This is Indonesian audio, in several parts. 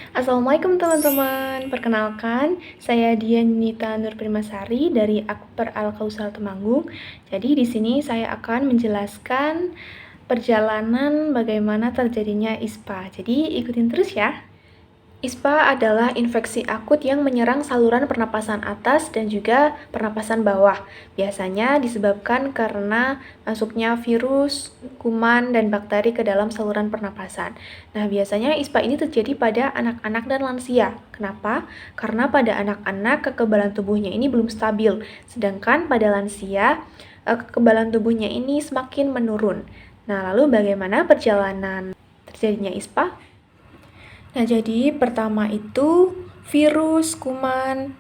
Assalamualaikum teman-teman. Perkenalkan, saya Dianita Nurprimasari dari Akper Al Kausal Temanggung. Jadi di sini saya akan menjelaskan perjalanan bagaimana terjadinya ISPA. Jadi ikutin terus ya. ISPA adalah infeksi akut yang menyerang saluran pernapasan atas dan juga pernapasan bawah. Biasanya disebabkan karena masuknya virus, kuman, dan bakteri ke dalam saluran pernapasan. Nah, biasanya ISPA ini terjadi pada anak-anak dan lansia. Kenapa? Karena pada anak-anak kekebalan tubuhnya ini belum stabil, sedangkan pada lansia kekebalan tubuhnya ini semakin menurun. Nah, lalu bagaimana perjalanan terjadinya ISPA? Nah, jadi pertama itu virus, kuman,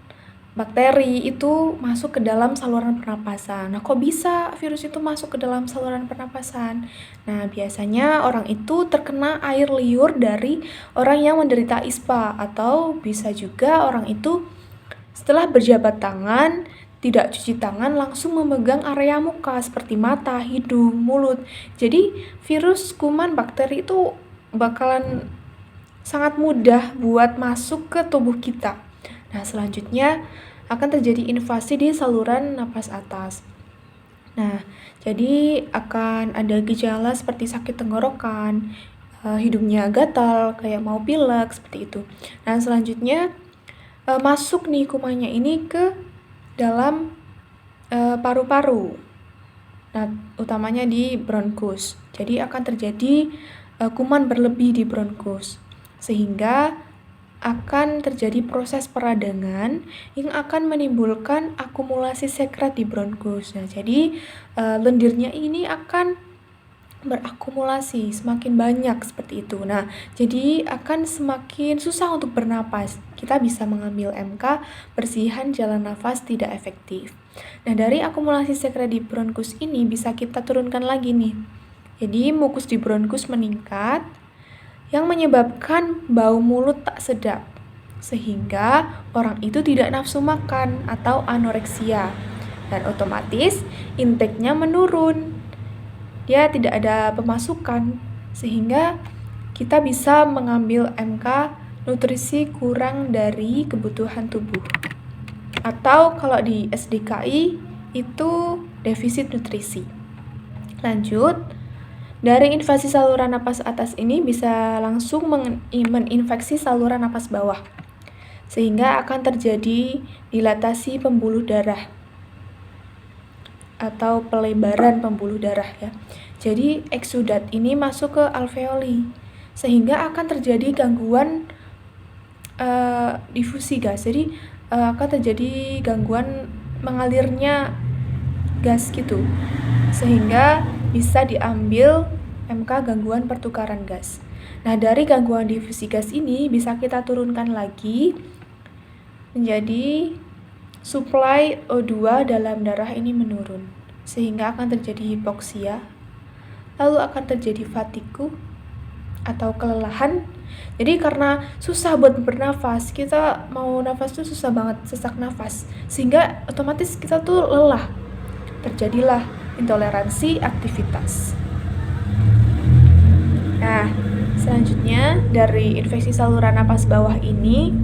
bakteri itu masuk ke dalam saluran pernapasan. Nah, kok bisa virus itu masuk ke dalam saluran pernapasan? Nah, biasanya orang itu terkena air liur dari orang yang menderita ISPA, atau bisa juga orang itu setelah berjabat tangan, tidak cuci tangan, langsung memegang area muka seperti mata, hidung, mulut. Jadi, virus, kuman, bakteri itu bakalan sangat mudah buat masuk ke tubuh kita. Nah, selanjutnya akan terjadi invasi di saluran napas atas. Nah, jadi akan ada gejala seperti sakit tenggorokan, hidungnya gatal, kayak mau pilek, seperti itu. Nah, selanjutnya masuk nih kumannya ini ke dalam paru-paru. Nah, utamanya di bronkus. Jadi akan terjadi kuman berlebih di bronkus, sehingga akan terjadi proses peradangan yang akan menimbulkan akumulasi sekret di bronkus. Nah, jadi lendirnya ini akan berakumulasi semakin banyak seperti itu. Nah, jadi akan semakin susah untuk bernapas. Kita bisa mengambil MK, bersihan jalan nafas tidak efektif. Nah, dari akumulasi sekret di bronkus ini bisa kita turunkan lagi nih. Jadi mukus di bronkus meningkat, yang menyebabkan bau mulut tak sedap, sehingga orang itu tidak nafsu makan atau anoreksia, dan otomatis intake-nya menurun. Dia tidak ada pemasukan, sehingga kita bisa mengambil MK nutrisi kurang dari kebutuhan tubuh. Atau kalau di SDKI itu defisit nutrisi. Lanjut, dari invasi saluran napas atas ini bisa langsung menginfeksi saluran napas bawah, sehingga akan terjadi dilatasi pembuluh darah atau pelebaran pembuluh darah ya. Jadi eksudat ini masuk ke alveoli, sehingga akan terjadi gangguan difusi gas. Jadi akan terjadi gangguan mengalirnya gas gitu, sehingga bisa diambil MK gangguan pertukaran gas. Nah, dari gangguan difusi gas ini bisa kita turunkan lagi menjadi suplai O2 dalam darah ini menurun, sehingga akan terjadi hipoksia, lalu akan terjadi fatigue atau kelelahan. Jadi karena susah buat bernafas, kita mau nafas tuh susah banget, sesak nafas, sehingga otomatis kita tuh lelah. Terjadilah intoleransi aktivitas. Nah, selanjutnya dari infeksi saluran napas bawah ini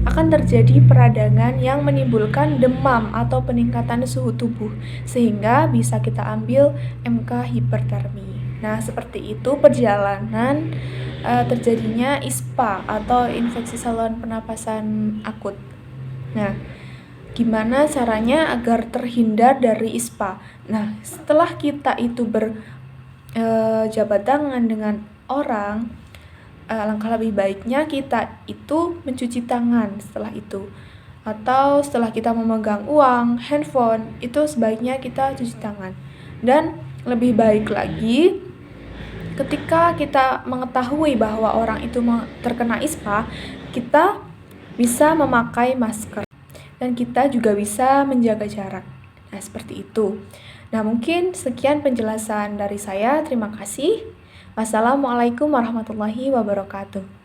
akan terjadi peradangan yang menimbulkan demam atau peningkatan suhu tubuh, sehingga bisa kita ambil MK hipertermi. Nah, seperti itu perjalanan terjadinya ISPA atau infeksi saluran pernapasan akut. Nah, gimana caranya agar terhindar dari ISPA? Nah, setelah kita itu berjabat tangan dengan orang, langkah lebih baiknya kita itu mencuci tangan setelah itu. Atau setelah kita memegang uang, handphone, itu sebaiknya kita cuci tangan. Dan lebih baik lagi, ketika kita mengetahui bahwa orang itu terkena ISPA, kita bisa memakai masker. Dan kita juga bisa menjaga jarak. Nah, seperti itu. Nah, mungkin sekian penjelasan dari saya. Terima kasih. Wassalamualaikum warahmatullahi wabarakatuh.